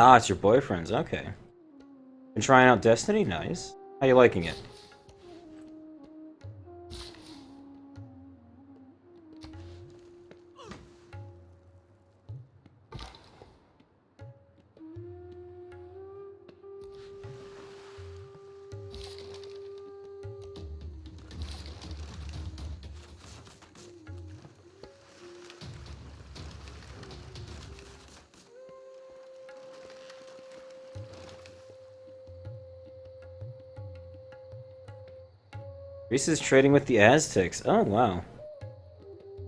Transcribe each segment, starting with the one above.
Ah, it's your boyfriend's. Okay. Been trying out Destiny? Nice. How you liking it? Reese is trading with the Aztecs. Oh, wow.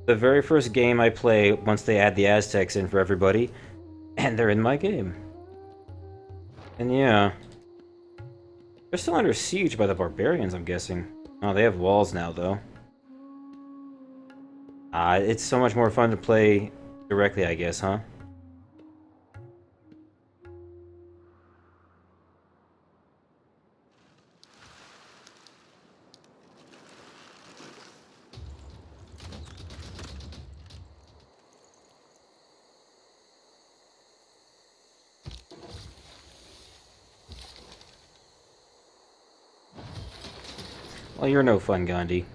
The very first game I play once they add the Aztecs in for everybody, and they're in my game. And yeah. They're still under siege by the barbarians, I'm guessing. Oh, they have walls now, though. It's so much more fun to play directly, I guess, huh? Well, you're no fun, Gandhi.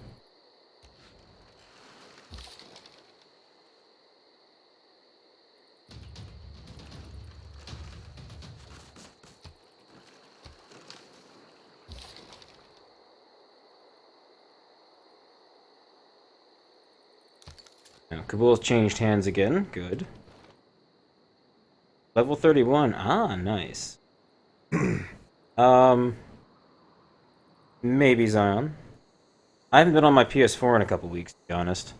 Now, Kabul's changed hands again. Good. Level 31. Ah, nice. um, maybe Zion. I haven't been on my PS4 in a couple weeks, to be honest.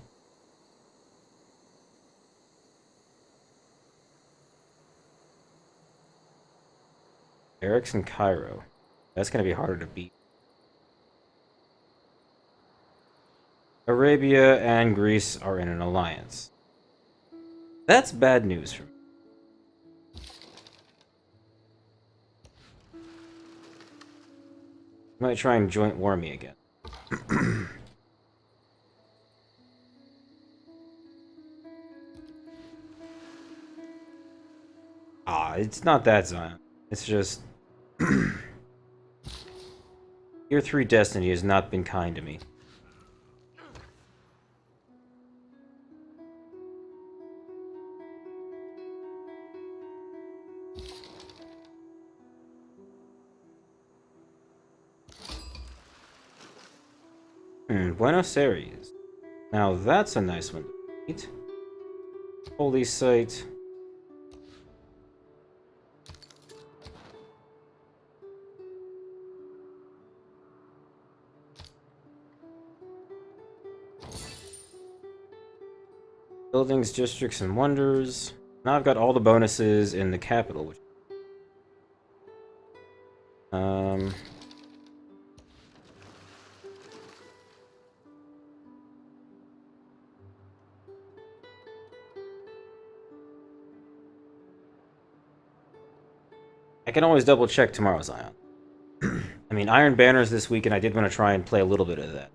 Eric's in Cairo. That's gonna be harder to beat. Arabia and Greece are in an alliance. That's bad news for me. Might try and joint war me again. It's not that, Zion. It's just... Year 3 Destiny has not been kind to me. Buenos Aires. Now that's a nice one to meet. Holy site. Buildings, districts, and wonders. Now I've got all the bonuses in the capital. Which... I can always double check tomorrow, Zion. I mean, Iron Banner's this week, and I did want to try and play a little bit of that.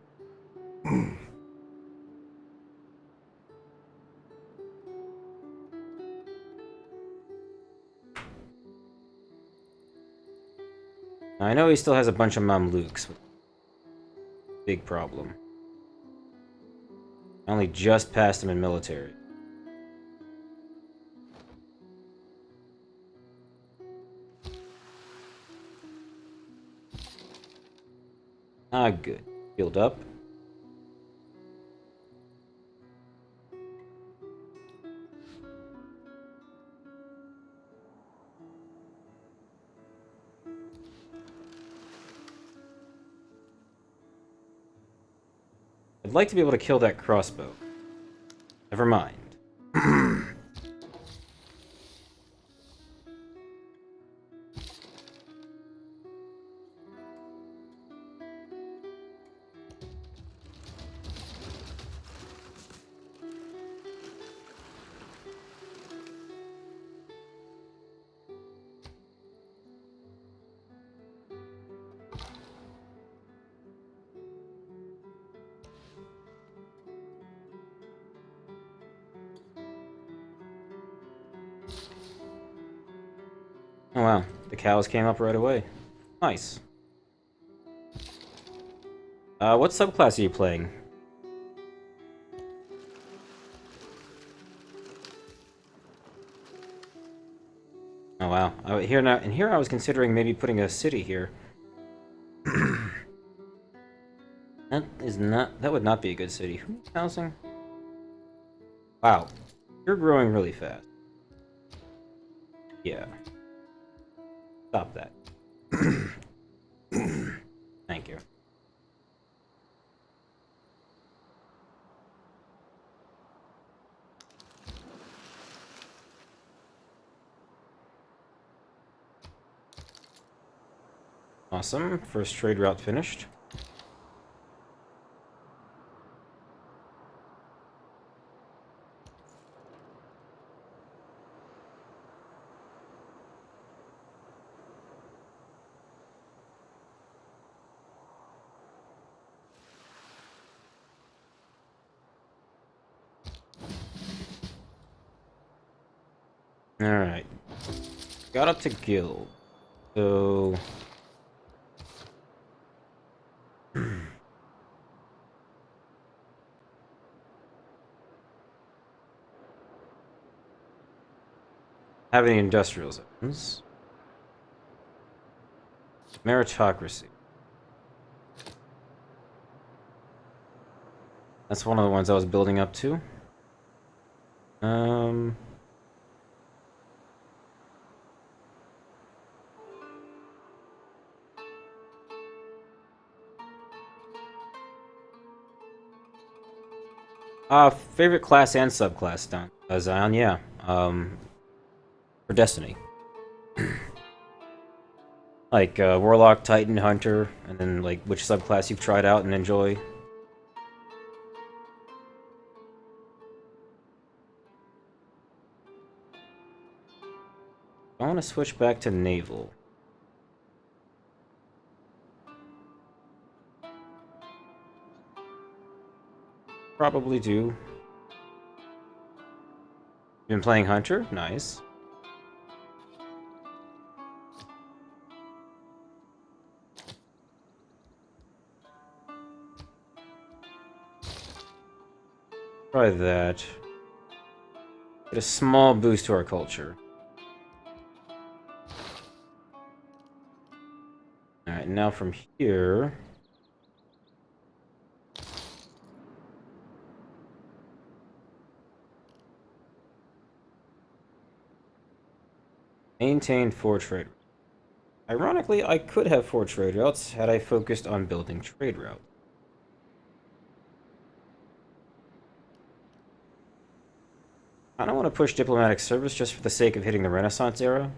I know he still has a bunch of Mamluks. Big problem. I only just passed him in military. Ah, good. Healed up. I'd like to be able to kill that crossbow. Never mind. wow, the cows came up right away. Nice. What subclass are you playing? Oh wow. Here now, and here I was considering maybe putting a city here. That would not be a good city. Who's housing? Wow. You're growing really fast. Yeah. Stop that. Thank you. Awesome. First trade route finished. Alright. Got up to guild. So... have any industrial zones. Meritocracy. That's one of the ones I was building up to. Favorite class and subclass down. Zion, yeah. For Destiny. Like, Warlock, Titan, Hunter, and then, like, which subclass you've tried out and enjoy. I want to switch back to Naval. Probably do. Been playing Hunter? Nice. Try that. Get a small boost to our culture. Alright, now from here... Maintain 4 trade. Ironically, I could have 4 trade routes had I focused on building trade route. I don't want to push diplomatic service just for the sake of hitting the Renaissance era.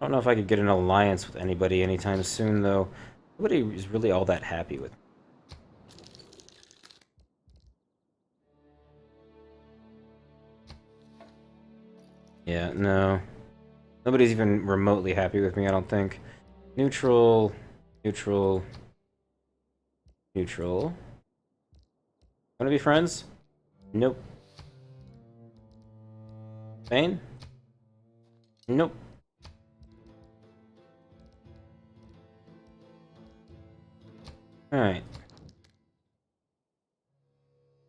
I don't know if I could get an alliance with anybody anytime soon, though. Nobody is really all that happy with me. Yeah, no. Nobody's even remotely happy with me, I don't think. Neutral, neutral, neutral. Wanna be friends? Nope. Spain? Nope. Alright.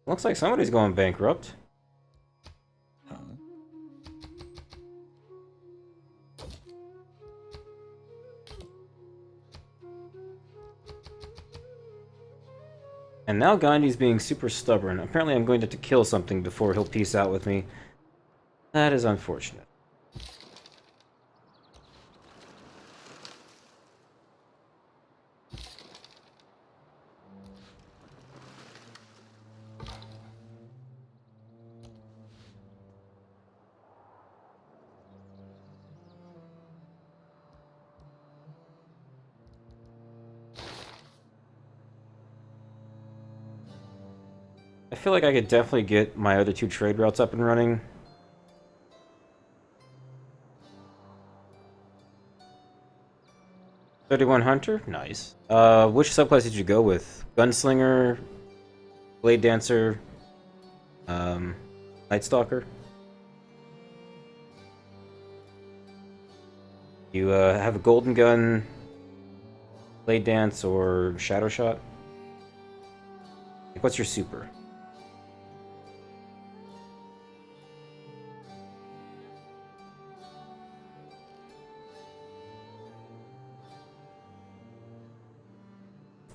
Looks like somebody's going bankrupt. And now Gandhi's being super stubborn. Apparently I'm going to have to kill something before he'll peace out with me. That is unfortunate. I feel like I could definitely get my other 2 trade routes up and running. 31 Hunter? Nice. Which subclass did you go with? Gunslinger, Blade Dancer, Night Stalker? You have a Golden Gun, Blade Dance, or Shadow Shot? Like, what's your super?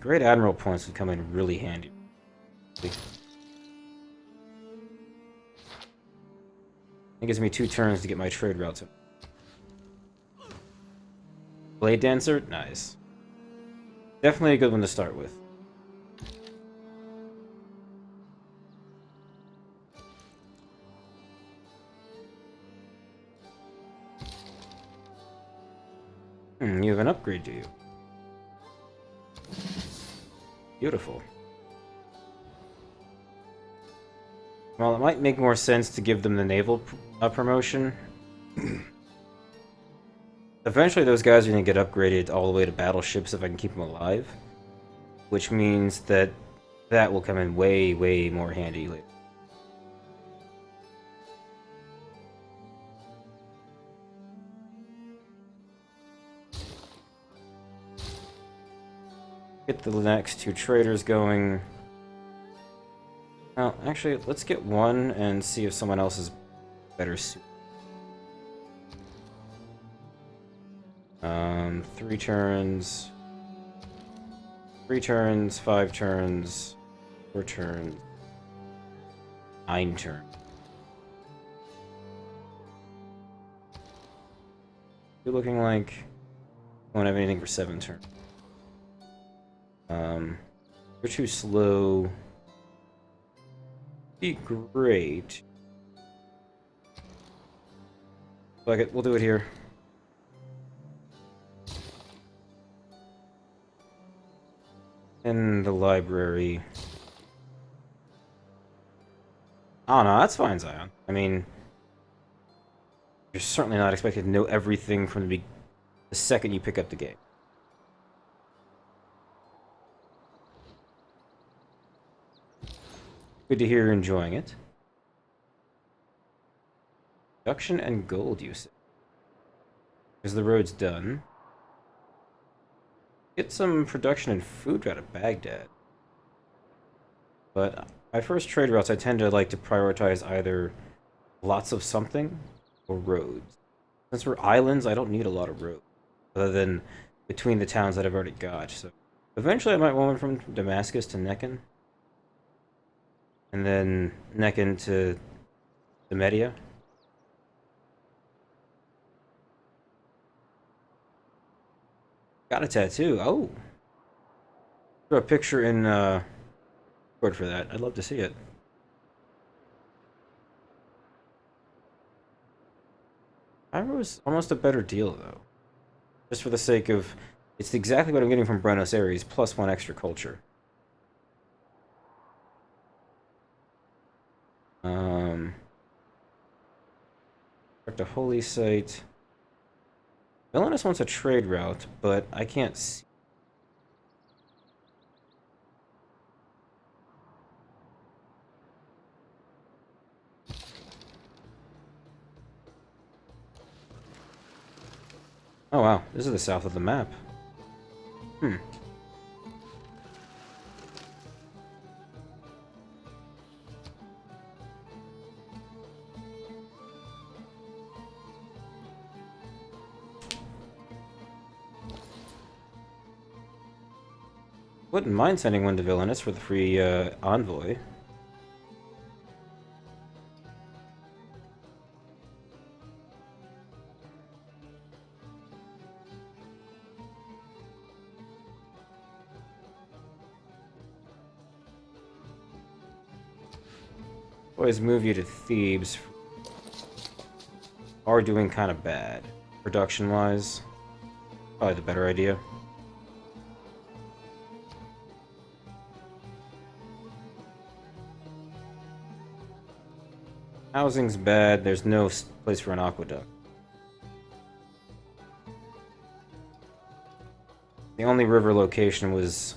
Great Admiral points would come in really handy. It gives me 2 turns to get my trade routes in. Blade Dancer? Nice. Definitely a good one to start with. You have an upgrade, do you? Beautiful. Well, it might make more sense to give them the naval promotion. Eventually those guys are going to get upgraded all the way to battleships if I can keep them alive. Which means that that will come in way, way more handy later. Get the next 2 traders going. Well, actually, let's get one and see if someone else is better suited. 3 turns. 3 turns, 5 turns, 4 turns, 9 turns. You're looking like you won't have anything for 7 turns. You're too slow. Be great. Fuck it, we'll do it here. In the library. Oh no, that's fine, Zion. I mean, you're certainly not expected to know everything from the second you pick up the game. Good to hear you're enjoying it. Production and gold usage. Because the road's done. Get some production and food out of Baghdad. But my first trade routes, I tend to like to prioritize either lots of something or roads. Since we're islands, I don't need a lot of roads. Other than between the towns that I've already got. So eventually I might want one from Damascus to Nekhen. And then Nekhen to Media. Got a tattoo. Oh. Throw a picture in Discord for that. I'd love to see it. Iro was almost a better deal though. Just for the sake of it's exactly what I'm getting from Buenos Aires plus 1 extra culture. Back to Holy Site. Villainous wants a trade route, but I can't see. Oh wow, this is the south of the map. Wouldn't mind sending one to Villainous for the free envoy. Always move you to Thebes. Are doing kind of bad, production-wise. Probably the better idea. Housing's bad, there's no place for an aqueduct. The only river location was,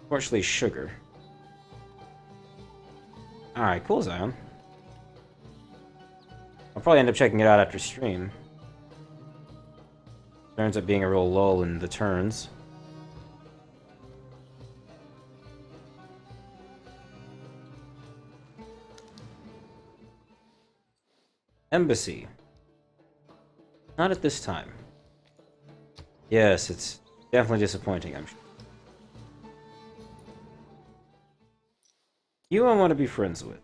unfortunately, sugar. Alright, cool, Zion. I'll probably end up checking it out after stream. Turns out being a real lull in the turns. Embassy. Not at this time. Yes, it's definitely disappointing, I'm sure. You I want to be friends with.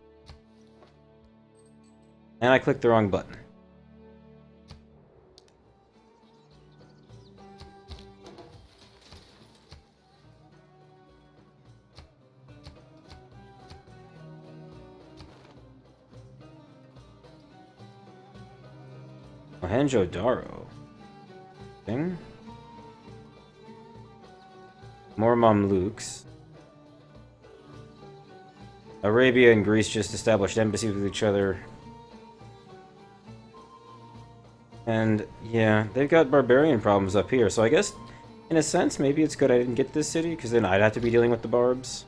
And I clicked the wrong button. Mohenjo-Daro. Thing. More Mamluks. Arabia and Greece just established embassies with each other. And, yeah, they've got barbarian problems up here, so I guess, in a sense, maybe it's good I didn't get this city, because then I'd have to be dealing with the barbs.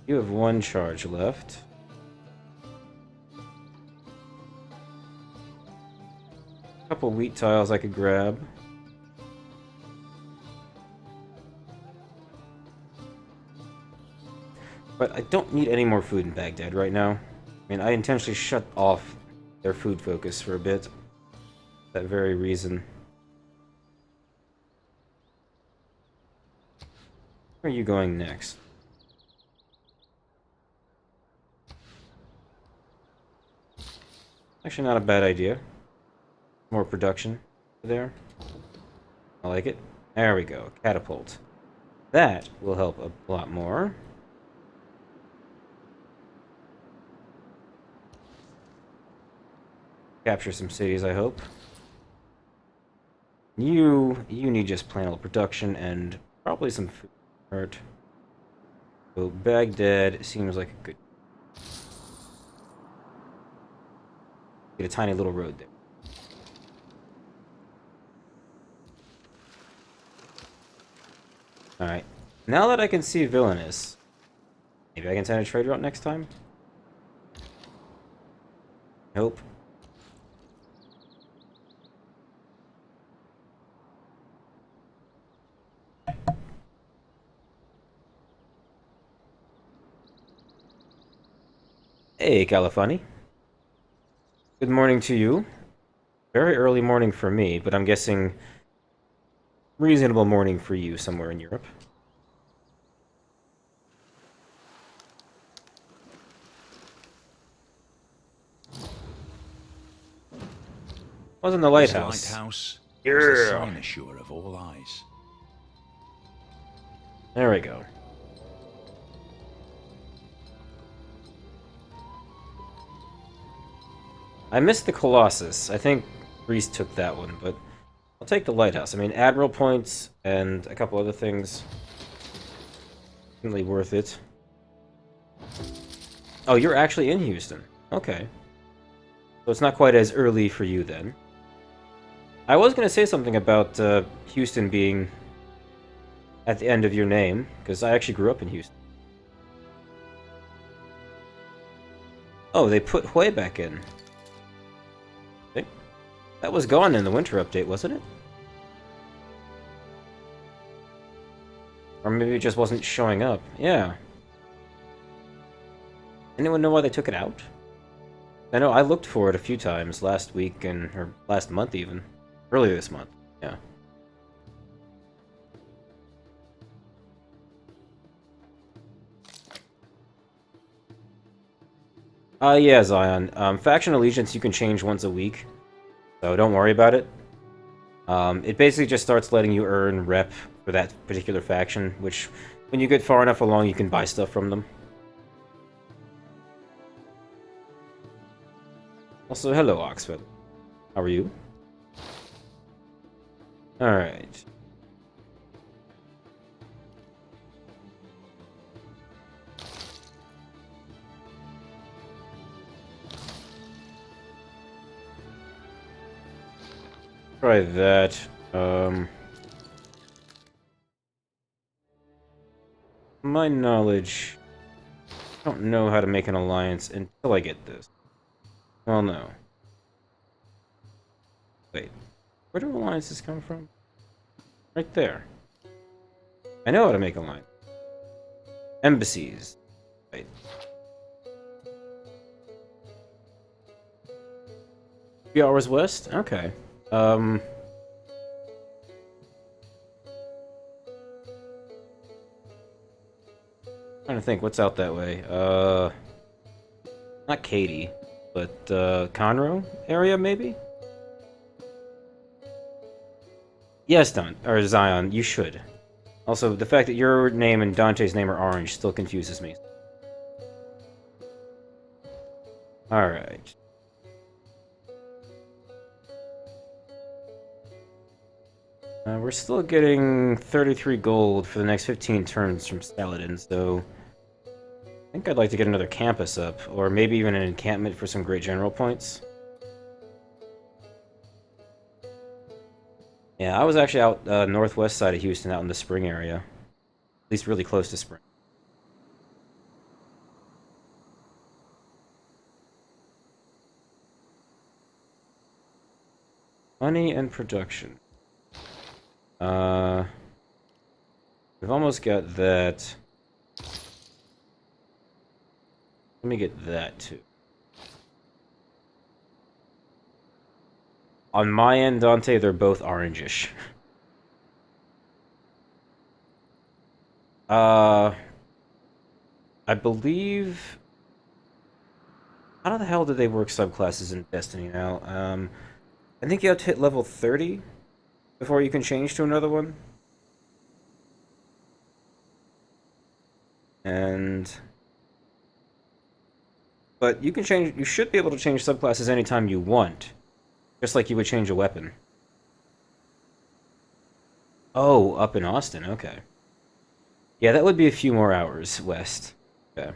You have one charge left. A couple wheat tiles I could grab. But I don't need any more food in Baghdad right now. I mean, I intentionally shut off their food focus for a bit. For that very reason. Where are you going next? Actually, not a bad idea. More production there. I like it. There we go. Catapult. That will help a lot more. Capture some cities, I hope. You need just plain old production and probably some food. Right. So Baghdad seems like a good. Get a tiny little road there. Alright. Now that I can see Villainous, maybe I can send a trade route next time? Nope. Hey, Califani. Good morning to you. Very early morning for me, but I'm guessing reasonable morning for you somewhere in Europe. Wasn't the lighthouse? This lighthouse Yeah. is the cynosure of all eyes. There we go. I missed the Colossus. I think Greece took that one, but I'll take the lighthouse. I mean, Admiral points and a couple other things. Definitely worth it. Oh, you're actually in Houston. Okay. So it's not quite as early for you then. I was going to say something about Houston being at the end of your name, because I actually grew up in Houston. Oh, they put Hue back in. That was gone in the winter update, wasn't it? Or maybe it just wasn't showing up. Yeah. Anyone know why they took it out? I know I looked for it a few times last week or last month even. Earlier this month. Yeah. Yeah, Zion. Faction allegiance you can change once a week. So don't worry about it. It basically just starts letting you earn rep for that particular faction, which, when you get far enough along, you can buy stuff from them. Also, hello, Oxford. How are you? Alright. Try that. My knowledge, I don't know how to make an alliance until I get this. Well, no. Wait, where do alliances come from? Right there. I know how to make alliance. Embassies. Right. Few hours west? Okay. Trying to think what's out that way. Not Katy, but Conroe area maybe? Yes, Don or Zion, you should. Also, the fact that your name and Dante's name are orange still confuses me. Alright. We're still getting 33 gold for the next 15 turns from Saladin, so I think I'd like to get another campus up, or maybe even an encampment for some great general points. Yeah, I was actually out northwest side of Houston, out in the Spring area. At least really close to Spring. Money and production. We've almost got that. Let me get that too. On my end, Dante, they're both orangish. I believe... How the hell do they work subclasses in Destiny now? I think you have to hit level 30 before you can change to another one. But you can change... You should be able to change subclasses anytime you want. Just like you would change a weapon. Oh, up in Austin, okay. Yeah, that would be a few more hours west. Okay.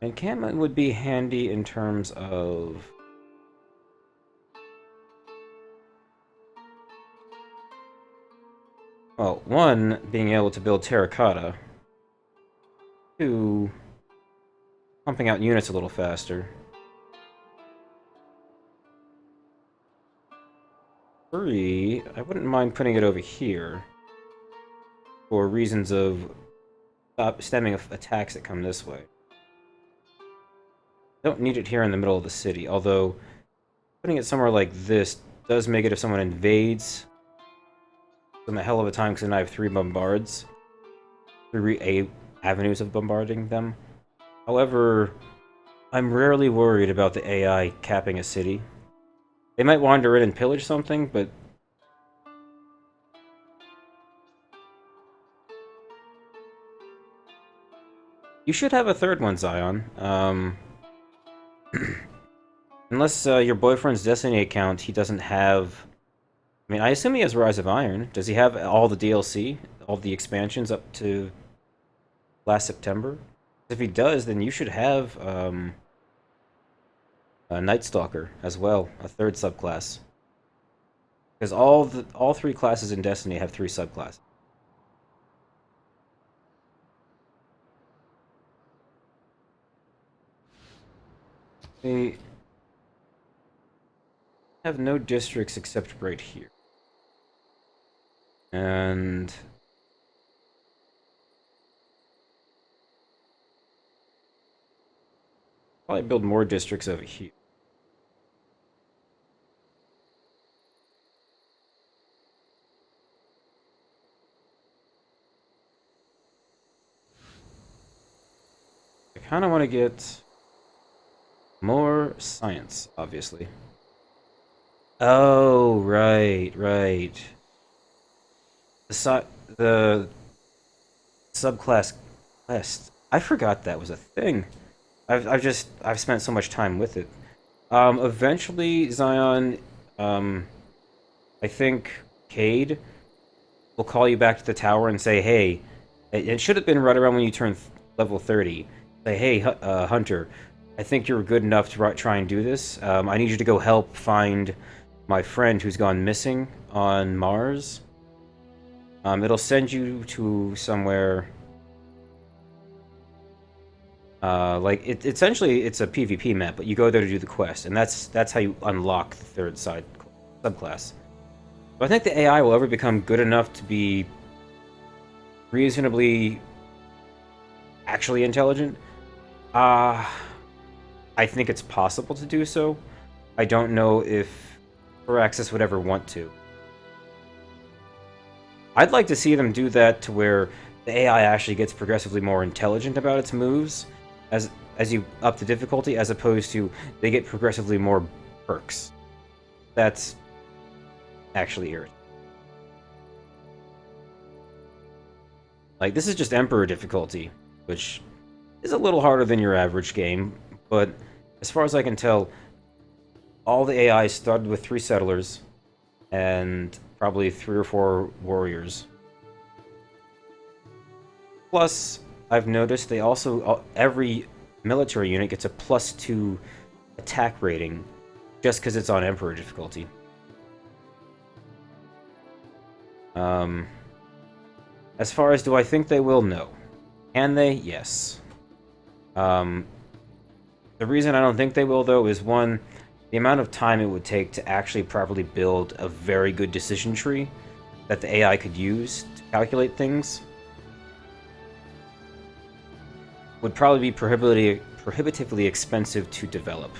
Encampment would be handy in terms of... Well, one, being able to build terracotta. Two, pumping out units a little faster. Three, I wouldn't mind putting it over here. For reasons of stemming attacks that come this way. Don't need it here in the middle of the city, although putting it somewhere like this does make it if someone invades. I'm a hell of a time because then I have 3 bombards. 3 avenues of bombarding them. However, I'm rarely worried about the AI capping a city. They might wander in and pillage something, but... You should have a third one, Zion. Unless your boyfriend's Destiny account, he doesn't have... I mean, I assume he has Rise of Iron. Does he have all the DLC? All the expansions up to last September? If he does, then you should have a Night Stalker as well, a third subclass. Because all 3 classes in Destiny have 3 subclasses. They have no districts except right here. And probably build more districts over here. I kind of want to get more science, obviously. Oh, right, right. The subclass quest I forgot that was a thing. I've spent so much time with it. Eventually, Zion, I think Cade will call you back to the tower and say, hey, it should have been right around when you turn level 30. Say, hey, Hunter, I think you're good enough to try and do this. I need you to go help find my friend who's gone missing on Mars. It'll send you to somewhere. Essentially it's a PvP map, but you go there to do the quest, and that's how you unlock the third subclass. Do I think the AI will ever become good enough to be reasonably actually intelligent? I think it's possible to do so. I don't know if Firaxis would ever want to. I'd like to see them do that to where the AI actually gets progressively more intelligent about its moves as you up the difficulty, as opposed to they get progressively more perks. That's actually irritating. Like, this is just Emperor difficulty, which is a little harder than your average game, but as far as I can tell, all the AI started with 3 settlers and probably 3 or 4 warriors. Plus, I've noticed they also, every military unit gets a +2 attack rating just because it's on Emperor difficulty. As far as do I think they will? No. Can they? Yes. The reason I don't think they will, though, is one, the amount of time it would take to actually properly build a very good decision tree that the AI could use to calculate things would probably be prohibitively expensive to develop.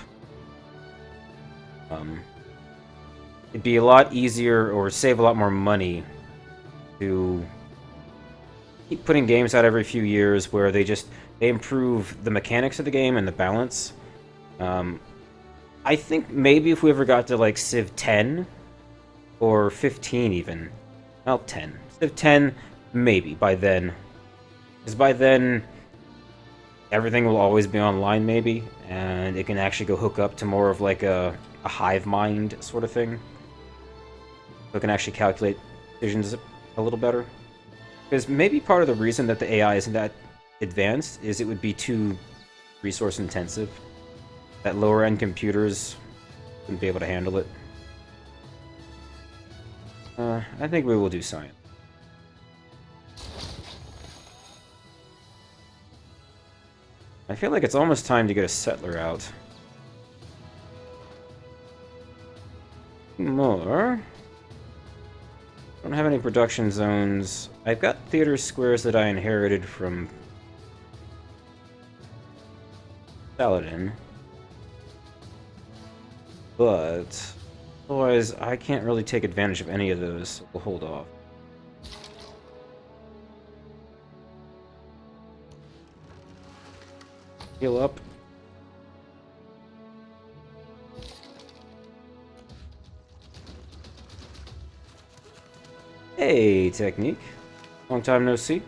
It'd be a lot easier, or save a lot more money, to keep putting games out every few years where they improve the mechanics of the game and the balance. I think maybe if we ever got to like Civ 10 or 15 even, well, 10. Civ 10, maybe by then, because by then everything will always be online, maybe, and it can actually go hook up to more of like a hive mind sort of thing, so it can actually calculate decisions a little better. Because maybe part of the reason that the AI isn't that advanced is it would be too resource intensive. That lower end computers wouldn't be able to handle it. I think we will do science. I feel like it's almost time to get a settler out. More. Don't have any production zones. I've got theater squares that I inherited from Saladin. But otherwise, I can't really take advantage of any of those, so we'll hold off. Heal up. Hey, Technique. Long time no see.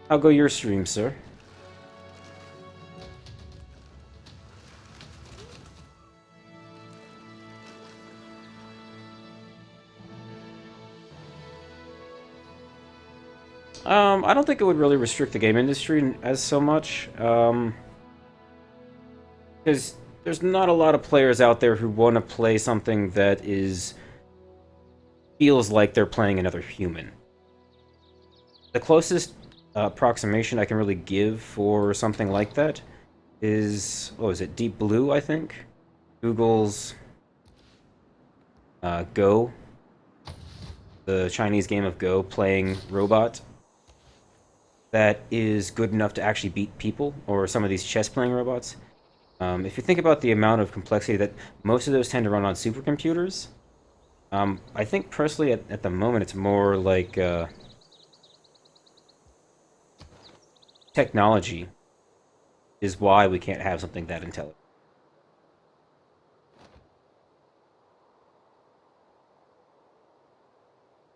How go your stream, sir? I don't think it would really restrict the game industry as so much, because there's not a lot of players out there who want to play something that feels like they're playing another human. The closest approximation I can really give for something like that is, what was it, Deep Blue, I think? Google's Go, the Chinese game of Go, playing robot that is good enough to actually beat people, or some of these chess-playing robots. If you think about the amount of complexity that most of those tend to run on supercomputers, I think personally at the moment it's more like technology is why we can't have something that intelligent.